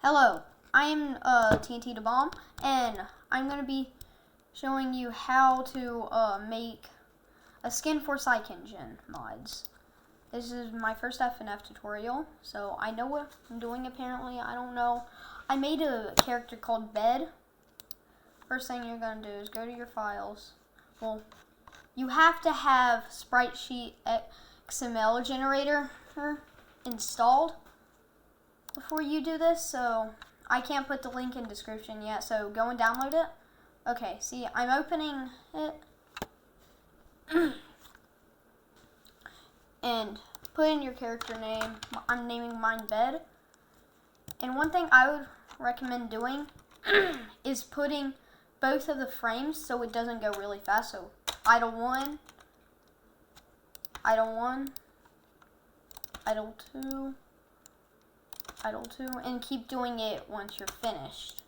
Hello, I am TNT the Bomb, and I'm going to be showing you how to make a skin for Psych Engine mods. This is my first FNF tutorial, so I know what I'm doing apparently. I don't know. I made a character called Bed. First thing you're going to do is go to your files. Well, you have to have Sprite Sheet XML generator installed before you do this, so I can't put the link in description yet, so go and download it. Okay, see, I'm opening it and put in your character name. I'm naming mine Bed. And one thing I would recommend doing is putting both of the frames so it doesn't go really fast. So idle 1, idle 1, idle 2, idle 2, and keep doing it once you're finished.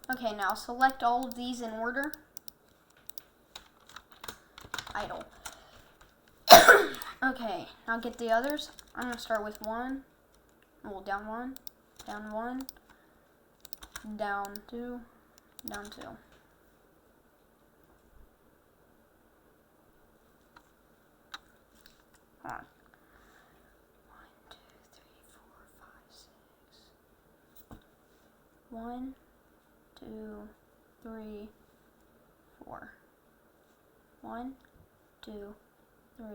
Okay, now select all of these in order. Idle. Okay, now get the others. I'm going to start with 1. Well, down 1, down 1, down 2, down 2. Hold on. 1, 2, 3, 4, 5, 6. 1, 2, 3.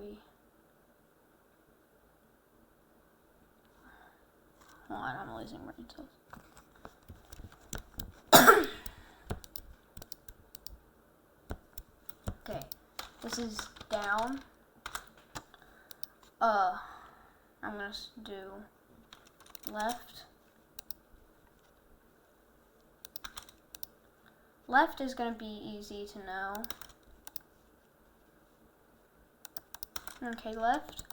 Hold on, I'm losing brain cells. Okay, this is down. I'm gonna do left. Left is gonna be easy to know. Okay, left.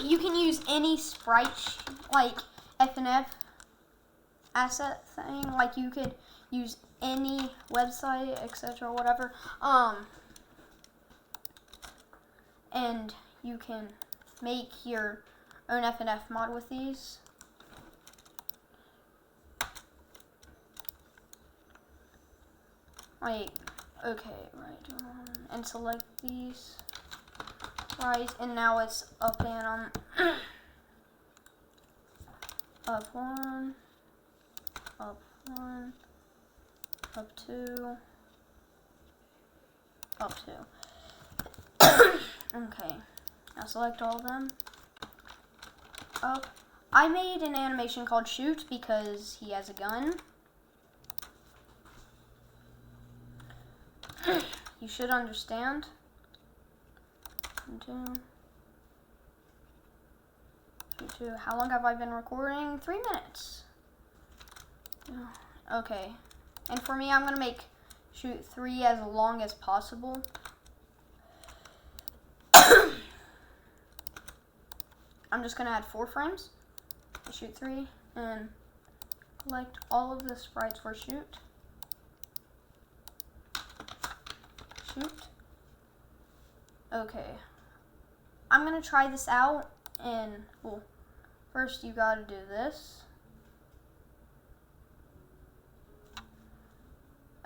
You can use any sprite, like FNF asset thing. Like you could use any website, etc., whatever. And you can make your own FNF mod with these. Like, okay, right, and select these. Right, and now it's up and up 1, up 1, up 2, up 2. Okay, now select all of them. Up. I made an animation called Shoot because he has a gun. You should understand. 2, 2. How long have I been recording? 3 minutes. Okay. And for me, I'm going to make Shoot 3 as long as possible. I'm just going to add 4 frames to Shoot 3 and collect all of the sprites for Shoot. Shoot. Okay. I'm going to try this out, and, well, first you got to do this.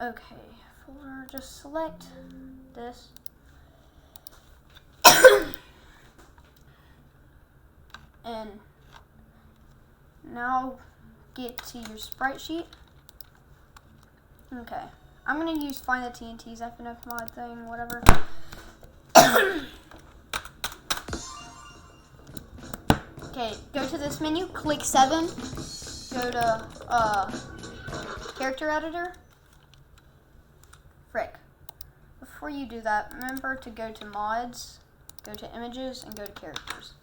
Okay, folder, just select this. And now get to your sprite sheet. Okay. I'm going to use Find the TNT's FNF mod thing, whatever. Okay, go to this menu, click 7, go to character editor. Frick. Before you do that, remember to go to mods, go to images, and go to characters.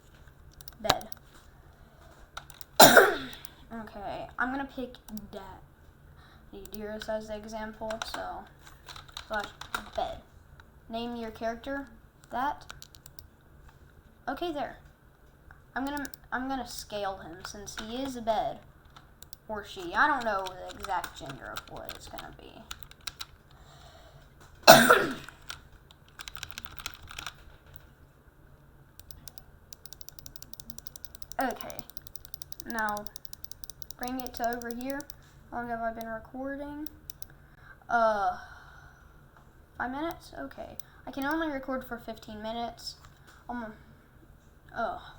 Bed. Okay, I'm going to pick that. Dearest as the example, so / bed. Name your character that. Okay, there. I'm gonna scale him since he is a bed. or she. I don't know the exact gender of what it's gonna be. Okay, now bring it to over here. How long have I been recording? 5 minutes? Okay. I can only record for 15 minutes.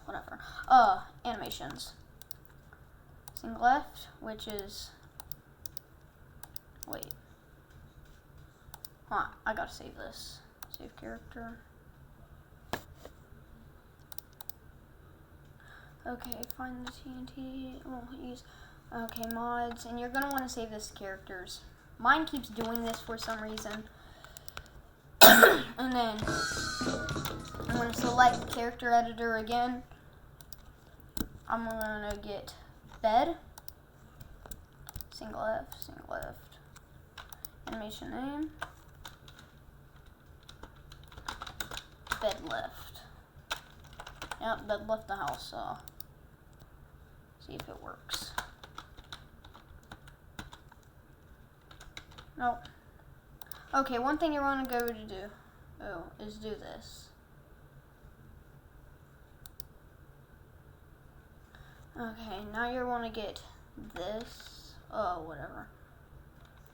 Whatever. Animations. Sing left, which is, wait. Hold on, I gotta save this. Save character. Okay, find the TNT. Okay, mods, and you're gonna want to save this to characters. Mine keeps doing this for some reason. And then I'm gonna select character editor again. I'm gonna get bed. Single left. Animation name. Bed left. Yep, bed left the house, so see if it works. Nope. Okay, one thing you want to go to do, is do this. Okay, now you want to get this, whatever.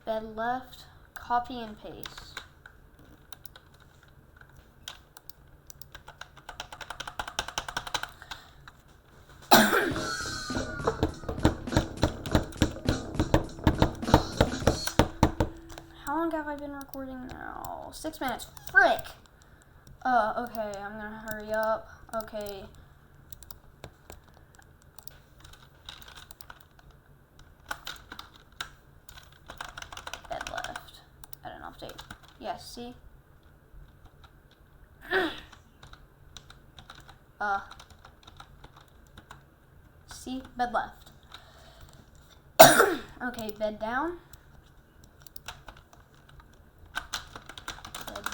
Bed left, copy and paste. How long have I been recording now? 6 minutes. Frick! Okay, I'm gonna hurry up. Okay. Bed left. Add an update. Yes, see? See? Bed left. Okay, bed down.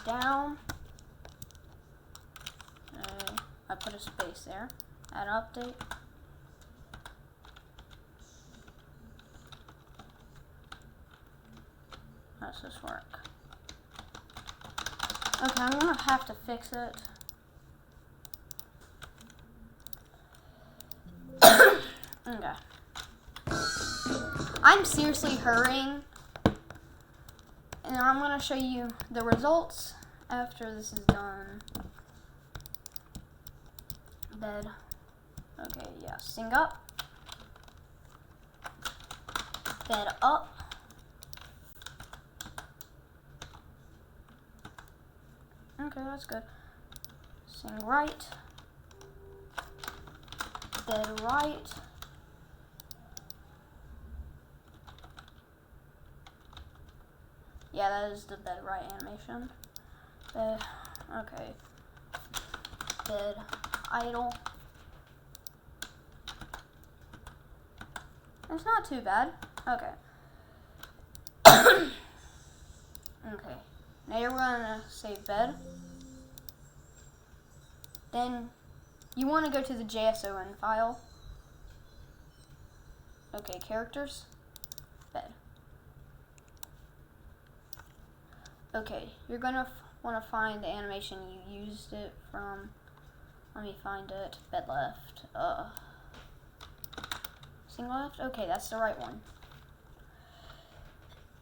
Down. I put a space there. Add update. How does this work? Okay, I'm gonna have to fix it. Okay. I'm seriously hurrying. And I'm going to show you the results after this is done. Bed. Okay, yeah. Sing up. Bed up. Okay, that's good. Sing right. Bed right. Yeah, that is the bed right animation. Bed, okay. Bed idle. It's not too bad. Okay. Okay. Now you're gonna save bed. Then you want to go to the JSON file. Okay, characters. Bed. Okay, you're gonna want to find the animation you used it from. Let me find it. Bed left. Sing left? Okay, that's the right one.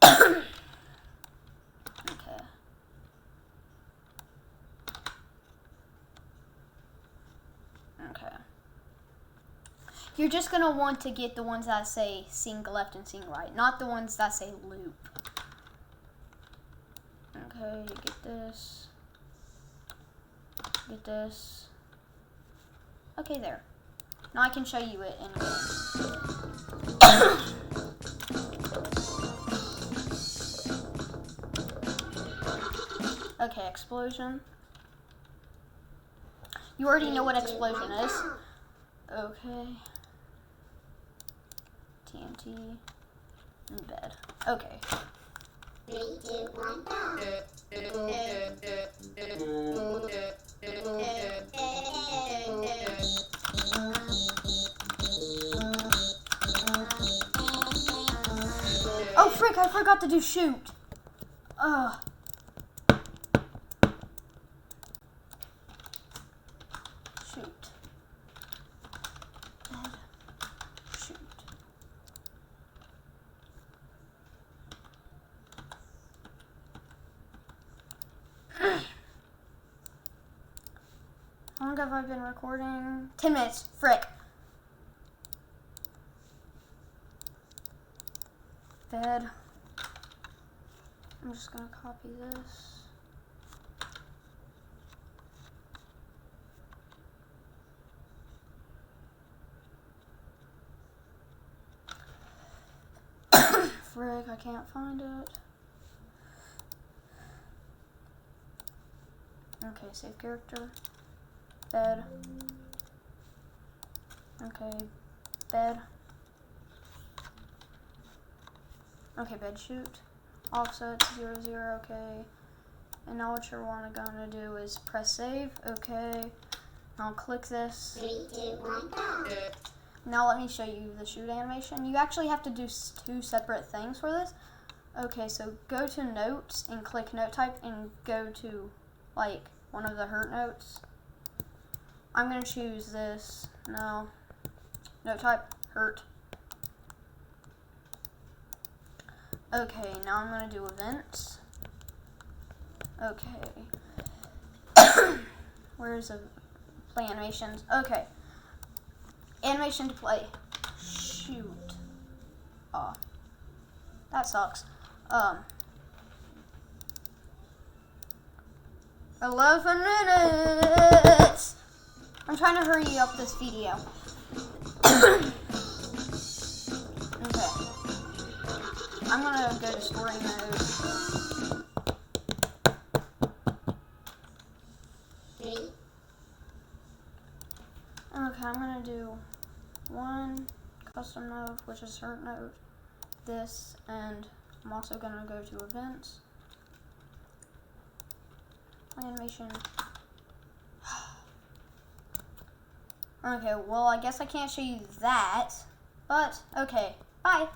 Okay. Okay. You're just gonna want to get the ones that say sing left and sing right, not the ones that say loop. Okay, you get this. Get this. Okay, there. Now I can show you it in game. Okay, explosion. You already know what explosion is. Okay. TNT. And bed. Okay. 3, 2, 1, go! frick, I forgot to do shoot. Ugh. Shoot. Bed. Shoot. How long have I been recording? 10 minutes. Frick. Bed. I'm just gonna copy this. Frick, I can't find it. Okay, save character. Bed. Okay, bed. Okay, bed shoot. Offset 0, 0, okay. And now what you're gonna do is press save, okay. I'll click this. 3, 2, 1, go. Now let me show you the shoot animation. You actually have to do 2 separate things for this. Okay, so go to notes and click note type and go to like one of the hurt notes. I'm gonna choose this. No. Note type, hurt. Okay, now I'm gonna do events. Okay. Where's the play animations? Okay. Animation to play. Shoot. Oh. That sucks. 11 minutes! I'm trying to hurry up this video. Okay. I'm gonna go to story mode. 3. Okay, I'm gonna do 1 custom node, which is hurt node, this, and I'm also gonna go to events, animation. Okay, well, I guess I can't show you that, but okay, bye.